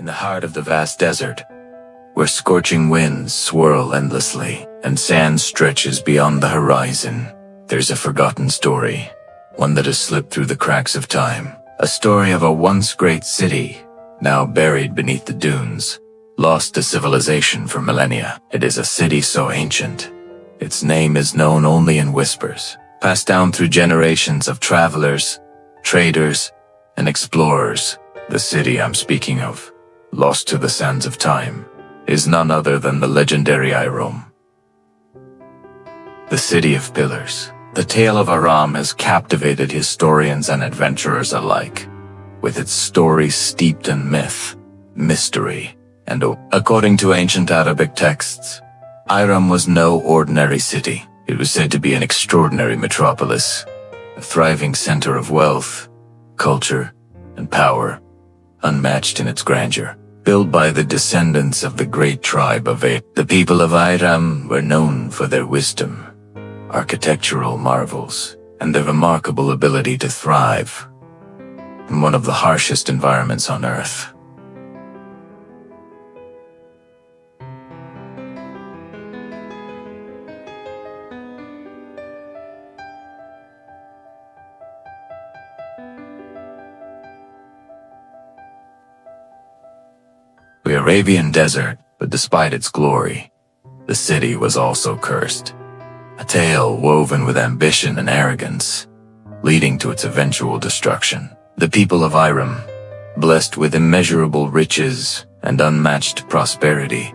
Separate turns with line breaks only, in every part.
in the heart of the vast desert, where scorching winds swirl endlessly and sand stretches beyond the horizon, there's a forgotten story, one that has slipped through the cracks of time. A story of a once great city, now buried beneath the dunes, lost to civilization for millennia. It is a city so ancient, its name is known only in whispers, passed down through generations of travelers, traders, and explorers. The city I'm speaking of, lost to the sands of time, is none other than the legendary Iram. The City of Pillars. The tale of Iram has captivated historians and adventurers alike, with its story steeped in myth, mystery, and according to ancient Arabic texts, Iram was no ordinary city. It was said to be an extraordinary metropolis, a thriving center of wealth, culture, and power, unmatched in its grandeur. Built by the descendants of the great tribe of the people of Iram were known for their wisdom, architectural marvels, and their remarkable ability to thrive in one of the harshest environments on Earth. The Arabian desert, but despite its glory, the city was also cursed. A tale woven with ambition and arrogance, leading to its eventual destruction. The people of Iram, blessed with immeasurable riches and unmatched prosperity,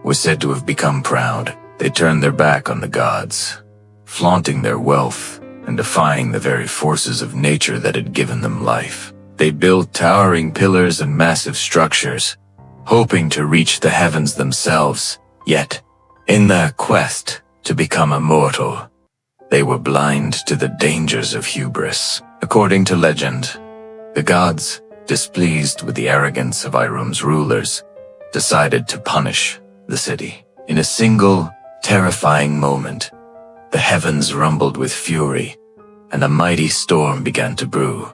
were said to have become proud. They turned their back on the gods, flaunting their wealth and defying the very forces of nature that had given them life. They built towering pillars and massive structures, hoping to reach the heavens themselves. Yet, in their quest to become immortal, they were blind to the dangers of hubris. According to legend, the gods, displeased with the arrogance of Iram's rulers, decided to punish the city. In a single, terrifying moment, the heavens rumbled with fury, and a mighty storm began to brew.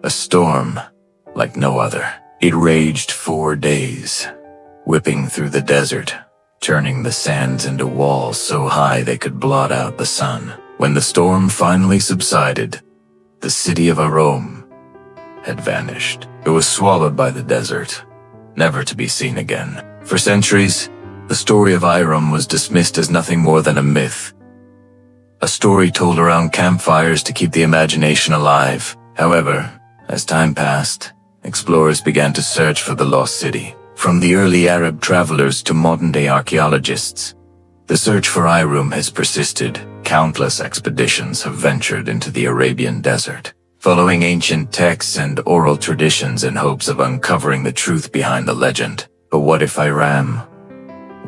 A storm like no other. It raged 4 days, whipping through the desert, turning the sands into walls so high they could blot out the sun. When the storm finally subsided, the city of Iram had vanished. It was swallowed by the desert, never to be seen again. For centuries, the story of Iram was dismissed as nothing more than a myth, a story told around campfires to keep the imagination alive. However, as time passed, explorers began to search for the lost city. From the early Arab travelers to modern-day archaeologists, the search for Iram has persisted. Countless expeditions have ventured into the Arabian desert, following ancient texts and oral traditions in hopes of uncovering the truth behind the legend. But what if Iram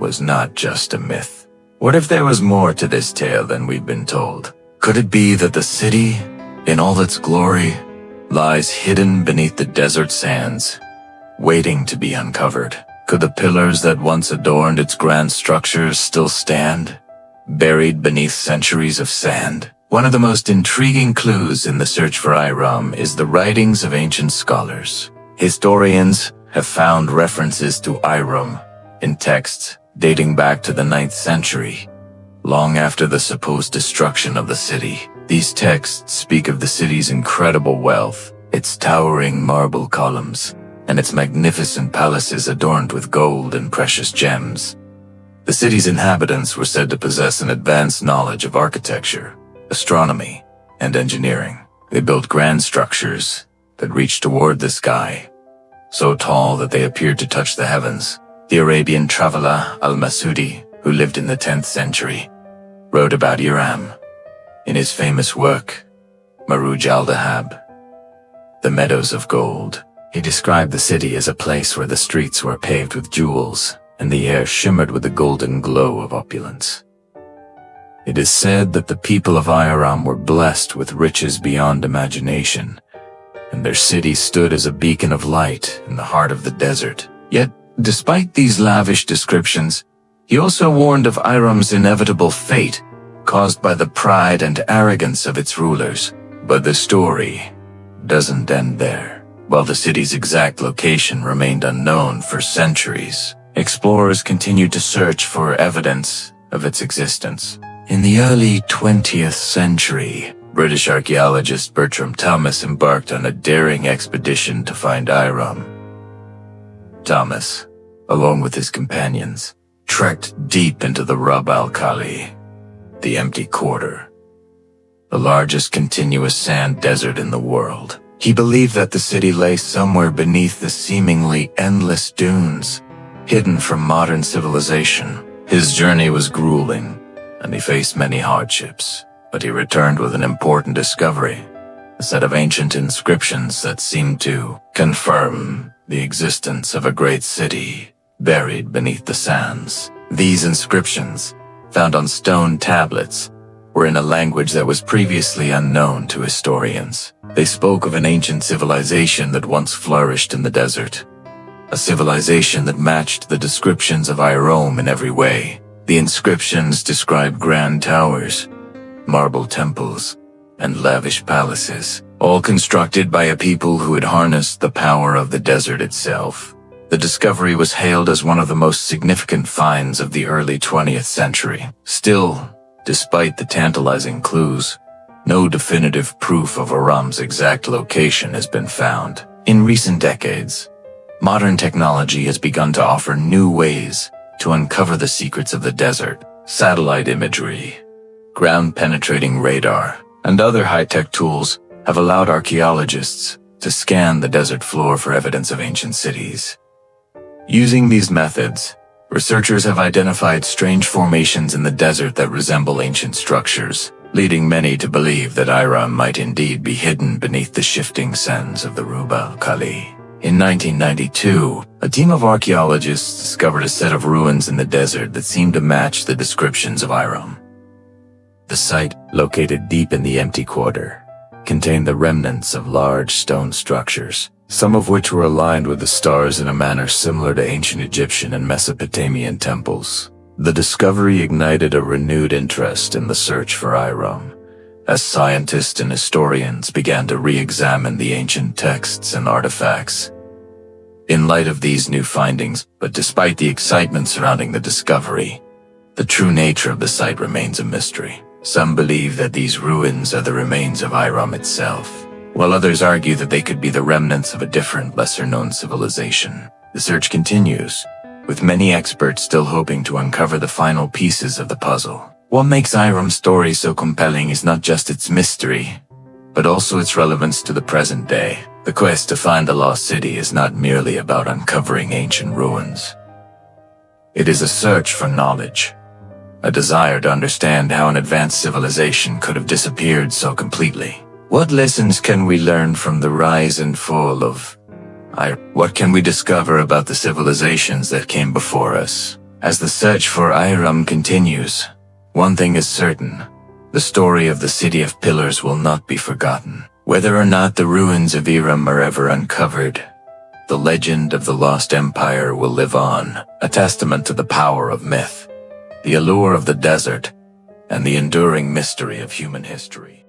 was not just a myth? What if there was more to this tale than we've been told? Could it be that the city, in all its glory, lies hidden beneath the desert sands, waiting to be uncovered? Could the pillars that once adorned its grand structures still stand, buried beneath centuries of sand? One of the most intriguing clues in the search for Iram is the writings of ancient scholars. Historians have found references to Iram in texts dating back to the 9th century, long after the supposed destruction of the city. These texts speak of the city's incredible wealth, its towering marble columns, and its magnificent palaces adorned with gold and precious gems. The city's inhabitants were said to possess an advanced knowledge of architecture, astronomy, and engineering. They built grand structures that reached toward the sky, so tall that they appeared to touch the heavens. The Arabian traveler al-Masudi, who lived in the 10th century, wrote about Iram in his famous work, Maruj al-Dahab, The Meadows of Gold. He described the city as a place where the streets were paved with jewels and the air shimmered with the golden glow of opulence. It is said that the people of Iram were blessed with riches beyond imagination, and their city stood as a beacon of light in the heart of the desert. Yet, despite these lavish descriptions, he also warned of Iram's inevitable fate, caused by the pride and arrogance of its rulers. But the story doesn't end there. While the city's exact location remained unknown for centuries, explorers continued to search for evidence of its existence. In the early 20th century, British archaeologist Bertram Thomas embarked on a daring expedition to find Iram. Thomas, along with his companions, trekked deep into the Rub al-Khali, the empty quarter, the largest continuous sand desert in the world. He believed that the city lay somewhere beneath the seemingly endless dunes, hidden from modern civilization. His journey was grueling, and he faced many hardships, but he returned with an important discovery, a set of ancient inscriptions that seemed to confirm the existence of a great city buried beneath the sands. These inscriptions, found on stone tablets, were in a language that was previously unknown to historians. They spoke of an ancient civilization that once flourished in the desert, a civilization that matched the descriptions of Iram in every way. The inscriptions described grand towers, marble temples, and lavish palaces, all constructed by a people who had harnessed the power of the desert itself. The discovery was hailed as one of the most significant finds of the early 20th century. Still, despite the tantalizing clues, no definitive proof of Iram's exact location has been found. In recent decades, modern technology has begun to offer new ways to uncover the secrets of the desert. Satellite imagery, ground-penetrating radar, and other high-tech tools have allowed archaeologists to scan the desert floor for evidence of ancient cities. Using these methods, researchers have identified strange formations in the desert that resemble ancient structures, leading many to believe that Iram might indeed be hidden beneath the shifting sands of the Rub al-Khali. In 1992, a team of archaeologists discovered a set of ruins in the desert that seemed to match the descriptions of Iram. The site, located deep in the empty quarter, contained the remnants of large stone structures, some of which were aligned with the stars in a manner similar to ancient Egyptian and Mesopotamian temples. The discovery ignited a renewed interest in the search for Iram, as scientists and historians began to re-examine the ancient texts and artifacts. In light of these new findings, but despite the excitement surrounding the discovery, the true nature of the site remains a mystery. Some believe that these ruins are the remains of Iram itself, while others argue that they could be the remnants of a different, lesser-known civilization. The search continues, with many experts still hoping to uncover the final pieces of the puzzle. What makes Iram's story so compelling is not just its mystery, but also its relevance to the present day. The quest to find the lost city is not merely about uncovering ancient ruins. It is a search for knowledge, a desire to understand how an advanced civilization could have disappeared so completely. What lessons can we learn from the rise and fall of Iram? What can we discover about the civilizations that came before us? As the search for Iram continues, one thing is certain: the story of the City of Pillars will not be forgotten. Whether or not the ruins of Iram are ever uncovered, the legend of the lost empire will live on, a testament to the power of myth, the allure of the desert, and the enduring mystery of human history.